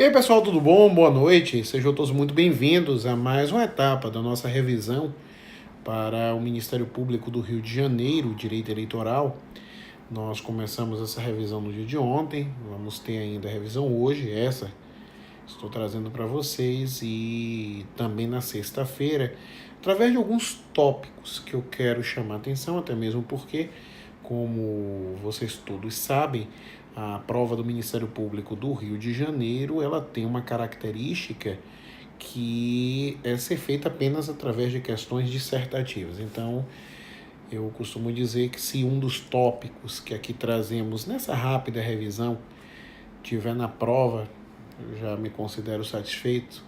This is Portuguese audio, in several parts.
E aí, pessoal, tudo bom? Boa noite. Sejam todos muito bem-vindos a mais uma etapa da nossa revisão para o Ministério Público do Rio de Janeiro, Direito Eleitoral. Nós começamos essa revisão no dia de ontem, vamos ter ainda a revisão hoje, essa estou trazendo para vocês, e também na sexta-feira, através de alguns tópicos que eu quero chamar a atenção, até mesmo porque, como vocês todos sabem, a prova do Ministério Público do Rio de Janeiro, ela tem uma característica que é ser feita apenas através de questões dissertativas. Então, eu costumo dizer que se um dos tópicos que aqui trazemos nessa rápida revisão tiver na prova, eu já me considero satisfeito.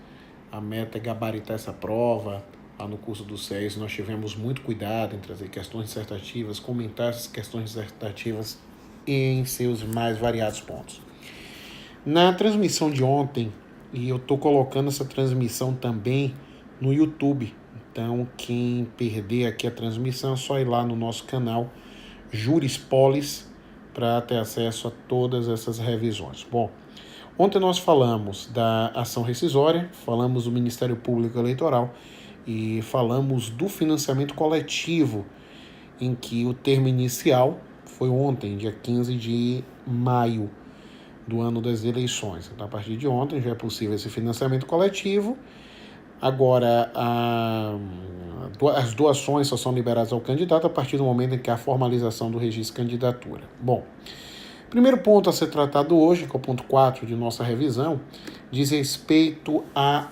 A meta é gabaritar essa prova. Lá no curso do SES nós tivemos muito cuidado em trazer questões dissertativas, comentar essas questões dissertativas em seus mais variados pontos. Na transmissão de ontem, e eu estou colocando essa transmissão também no YouTube, então quem perder aqui a transmissão é só ir lá no nosso canal Jurispolis para ter acesso a todas essas revisões. Bom, ontem nós falamos da ação rescisória, falamos do Ministério Público Eleitoral e falamos do financiamento coletivo, em que o termo inicial foi ontem, dia 15 de maio do ano das eleições. Então, a partir de ontem já é possível esse financiamento coletivo. Agora, as doações só são liberadas ao candidato a partir do momento em que há a formalização do registro de candidatura. Bom, primeiro ponto a ser tratado hoje, que é o ponto 4 de nossa revisão, diz respeito à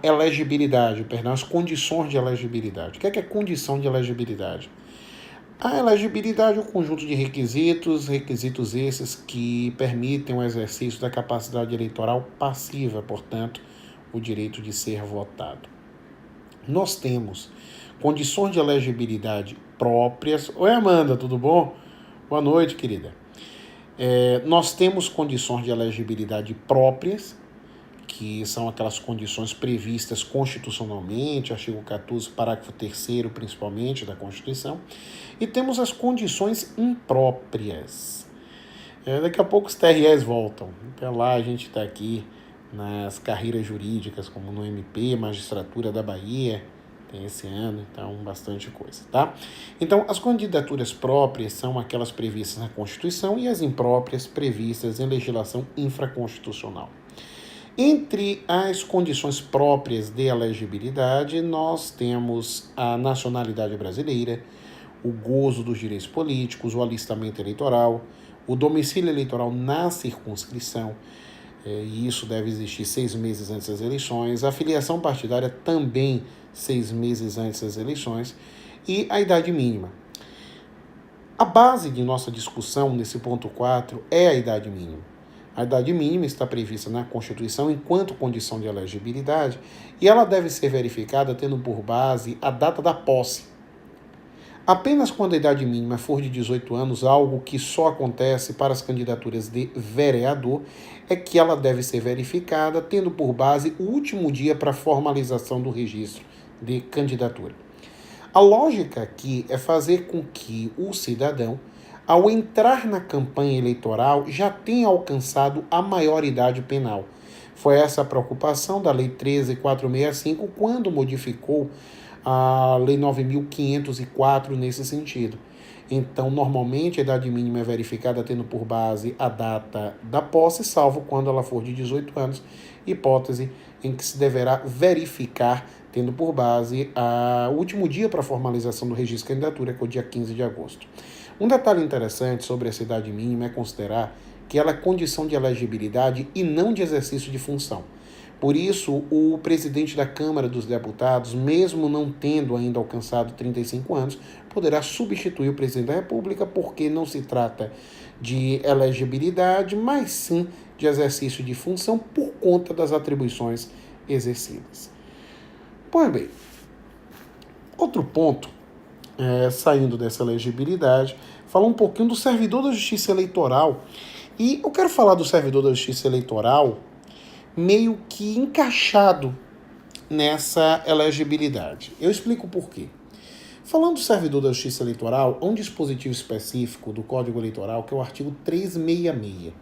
elegibilidade, as condições de elegibilidade. O que é condição de elegibilidade? A elegibilidade é um conjunto de requisitos esses que permitem o exercício da capacidade eleitoral passiva, portanto, o direito de ser votado. Nós temos condições de elegibilidade próprias. Oi, Amanda, tudo bom? Boa noite, querida. Nós temos condições de elegibilidade próprias, que são aquelas condições previstas constitucionalmente, artigo 14, parágrafo 3º, principalmente, da Constituição, e temos as condições impróprias. Daqui a pouco os TREs voltam, até lá a gente está aqui nas carreiras jurídicas, como no MP, Magistratura da Bahia, tem esse ano, então bastante coisa, tá? Então, as candidaturas próprias são aquelas previstas na Constituição e as impróprias previstas em legislação infraconstitucional. Entre as condições próprias de elegibilidade, nós temos a nacionalidade brasileira, o gozo dos direitos políticos, o alistamento eleitoral, o domicílio eleitoral na circunscrição, e isso deve existir 6 meses antes das eleições, a filiação partidária também 6 meses antes das eleições, e a idade mínima. A base de nossa discussão nesse ponto 4 é a idade mínima. A idade mínima está prevista na Constituição enquanto condição de elegibilidade e ela deve ser verificada tendo por base a data da posse. Apenas quando a idade mínima for de 18 anos, algo que só acontece para as candidaturas de vereador, é que ela deve ser verificada tendo por base o último dia para formalização do registro de candidatura. A lógica aqui é fazer com que o cidadão, ao entrar na campanha eleitoral, já tenha alcançado a maioridade penal. Foi essa a preocupação da Lei 13.465 quando modificou a Lei 9.504 nesse sentido. Então, normalmente, a idade mínima é verificada tendo por base a data da posse, salvo quando ela for de 18 anos, hipótese em que se deverá verificar tendo por base o último dia para a formalização do registro de candidatura, que é o dia 15 de agosto. Um detalhe interessante sobre essa idade mínima é considerar que ela é condição de elegibilidade e não de exercício de função. Por isso, o presidente da Câmara dos Deputados, mesmo não tendo ainda alcançado 35 anos, poderá substituir o presidente da República, porque não se trata de elegibilidade, mas sim de exercício de função por conta das atribuições exercidas. Pois bem, outro ponto, saindo dessa elegibilidade, falar um pouquinho do servidor da Justiça Eleitoral. E eu quero falar do servidor da Justiça Eleitoral meio que encaixado nessa elegibilidade. Eu explico por quê. Falando do servidor da Justiça Eleitoral, há um dispositivo específico do Código Eleitoral, que é o artigo 366.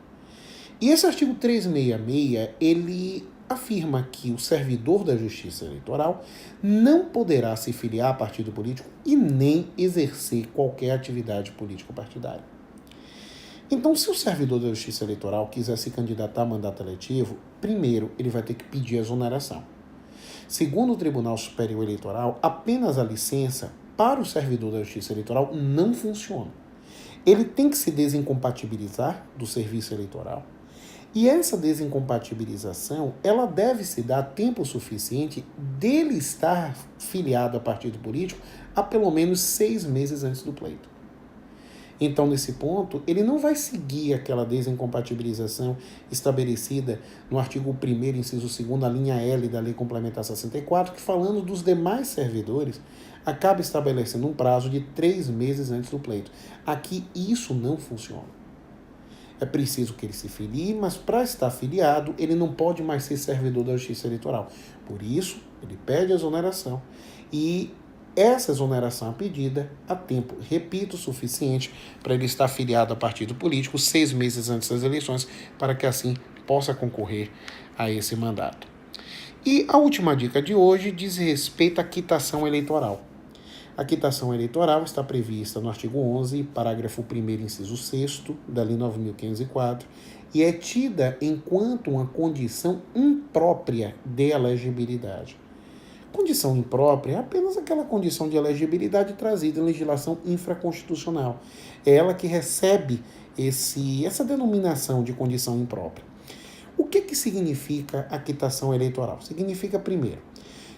E esse artigo 366, ele afirma que o servidor da Justiça Eleitoral não poderá se filiar a partido político e nem exercer qualquer atividade político-partidária. Então, se o servidor da Justiça Eleitoral quiser se candidatar a mandato eletivo, primeiro, ele vai ter que pedir exoneração. Segundo o Tribunal Superior Eleitoral, apenas a licença para o servidor da Justiça Eleitoral não funciona. Ele tem que se desincompatibilizar do serviço eleitoral. E essa desincompatibilização, ela deve se dar tempo suficiente dele estar filiado a partido político há pelo menos 6 meses antes do pleito. Então, nesse ponto, ele não vai seguir aquela desincompatibilização estabelecida no artigo 1º, inciso 2º, a linha L da Lei Complementar 64, que falando dos demais servidores, acaba estabelecendo um prazo de 3 meses antes do pleito. Aqui, isso não funciona. É preciso que ele se filie, mas para estar filiado, ele não pode mais ser servidor da Justiça Eleitoral. Por isso, ele pede a exoneração e essa exoneração é pedida a tempo, repito, suficiente para ele estar filiado a partido político 6 meses antes das eleições, para que assim possa concorrer a esse mandato. E a última dica de hoje diz respeito à quitação eleitoral. A quitação eleitoral está prevista no artigo 11, parágrafo 1º, inciso 6º, da Lei 9.504, e é tida enquanto uma condição imprópria de elegibilidade. Condição imprópria é apenas aquela condição de elegibilidade trazida em legislação infraconstitucional. É ela que recebe essa denominação de condição imprópria. O que significa a quitação eleitoral? Significa, primeiro,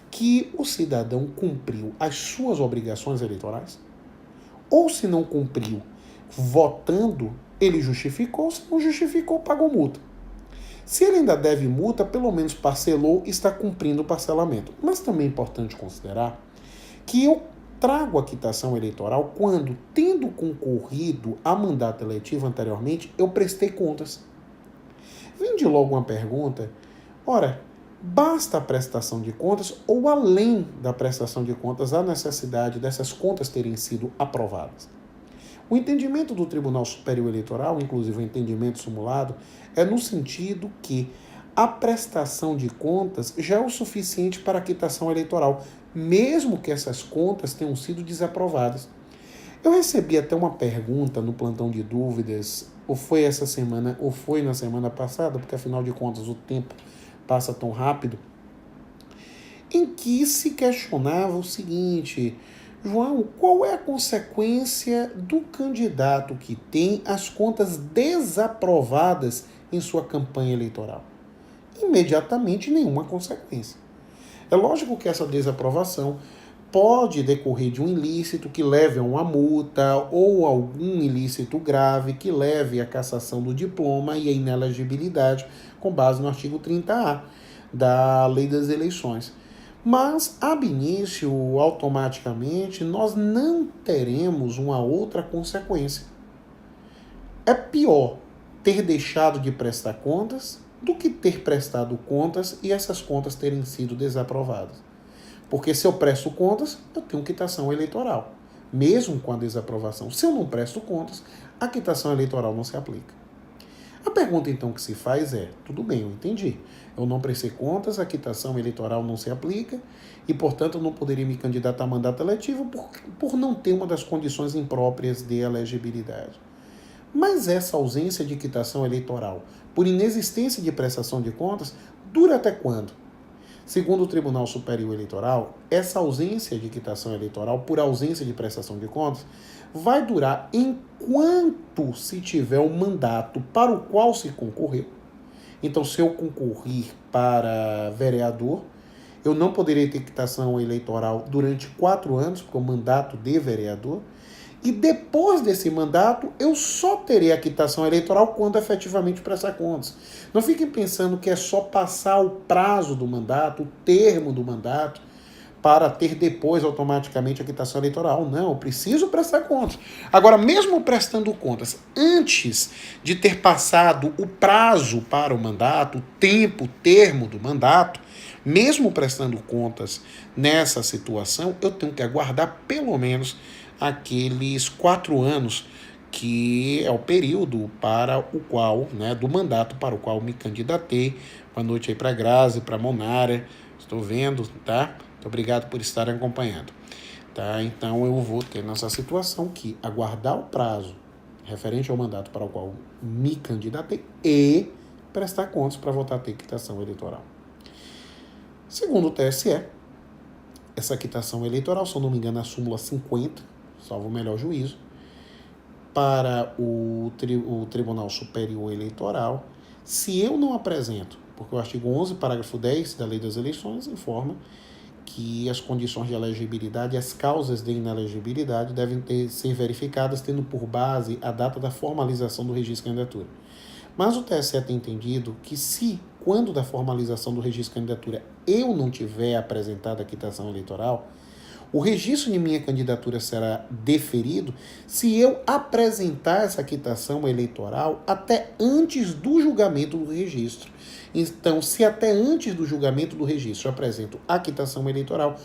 que o cidadão cumpriu as suas obrigações eleitorais, ou se não cumpriu votando, ele justificou, se não justificou, pagou multa. Se ele ainda deve multa, pelo menos parcelou e está cumprindo o parcelamento. Mas também é importante considerar que eu trago a quitação eleitoral quando, tendo concorrido a mandato eletivo anteriormente, eu prestei contas. Vem de logo uma pergunta, ora, basta a prestação de contas ou além da prestação de contas a necessidade dessas contas terem sido aprovadas? O entendimento do Tribunal Superior Eleitoral, inclusive o entendimento simulado, é no sentido que a prestação de contas já é o suficiente para a quitação eleitoral, mesmo que essas contas tenham sido desaprovadas. Eu recebi até uma pergunta no plantão de dúvidas, ou foi essa semana, ou foi na semana passada, porque afinal de contas o tempo passa tão rápido, em que se questionava o seguinte: João, qual é a consequência do candidato que tem as contas desaprovadas em sua campanha eleitoral? Imediatamente nenhuma consequência. É lógico que essa desaprovação pode decorrer de um ilícito que leve a uma multa ou algum ilícito grave que leve à cassação do diploma e à inelegibilidade com base no artigo 30A da Lei das Eleições. Mas, ab início, automaticamente, nós não teremos uma outra consequência. É pior ter deixado de prestar contas do que ter prestado contas e essas contas terem sido desaprovadas. Porque se eu presto contas, eu tenho quitação eleitoral, mesmo com a desaprovação. Se eu não presto contas, a quitação eleitoral não se aplica. A pergunta então que se faz é, tudo bem, eu entendi. Eu não prestei contas, a quitação eleitoral não se aplica e, portanto, eu não poderia me candidatar a mandato eletivo por não ter uma das condições impróprias de elegibilidade. Mas essa ausência de quitação eleitoral, por inexistência de prestação de contas, dura até quando? Segundo o Tribunal Superior Eleitoral, essa ausência de quitação eleitoral por ausência de prestação de contas vai durar enquanto se tiver o mandato para o qual se concorreu. Então, se eu concorrer para vereador, eu não poderei ter quitação eleitoral durante 4 anos, porque é o mandato de vereador. E depois desse mandato, eu só terei a quitação eleitoral quando efetivamente prestar contas. Não fiquem pensando que é só passar o prazo do mandato, o termo do mandato, para ter depois automaticamente a quitação eleitoral. Não, eu preciso prestar contas. Agora, mesmo prestando contas, antes de ter passado o prazo para o mandato, o tempo, o termo do mandato, mesmo prestando contas nessa situação, eu tenho que aguardar pelo menos aqueles 4 anos que é o período para o qual, né, do mandato para o qual me candidatei. Boa noite aí para a Grazi, para a Monara, estou vendo, tá? Muito obrigado por estarem acompanhando. Tá? Então eu vou ter nessa situação que aguardar o prazo referente ao mandato para o qual me candidatei e prestar contas para votar a quitação eleitoral. Segundo o TSE, essa quitação eleitoral, se eu não me engano, é a súmula 50, salvo o melhor juízo, para o Tribunal Superior Eleitoral, se eu não apresento, porque o artigo 11, parágrafo 10 da Lei das Eleições informa que as condições de elegibilidade e as causas de inelegibilidade devem ser verificadas tendo por base a data da formalização do registro de candidatura. Mas o TSE tem entendido que se, quando da formalização do registro de candidatura, eu não tiver apresentado a quitação eleitoral, o registro de minha candidatura será deferido se eu apresentar essa quitação eleitoral até antes do julgamento do registro. Então, se até antes do julgamento do registro eu apresento a quitação eleitoral,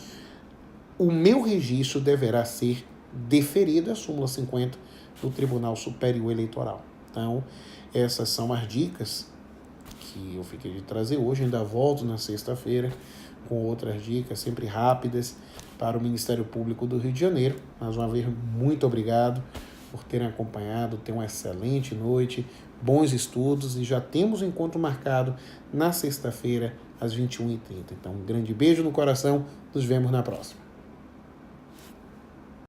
o meu registro deverá ser deferido, a súmula 50 do Tribunal Superior Eleitoral. Então, essas são as dicas que eu fiquei de trazer hoje. Ainda volto na sexta-feira com outras dicas, sempre rápidas, para o Ministério Público do Rio de Janeiro. Mais uma vez, muito obrigado por terem acompanhado. Tenham uma excelente noite, bons estudos e já temos um encontro marcado na sexta-feira às 21h30. Então, um grande beijo no coração. Nos vemos na próxima.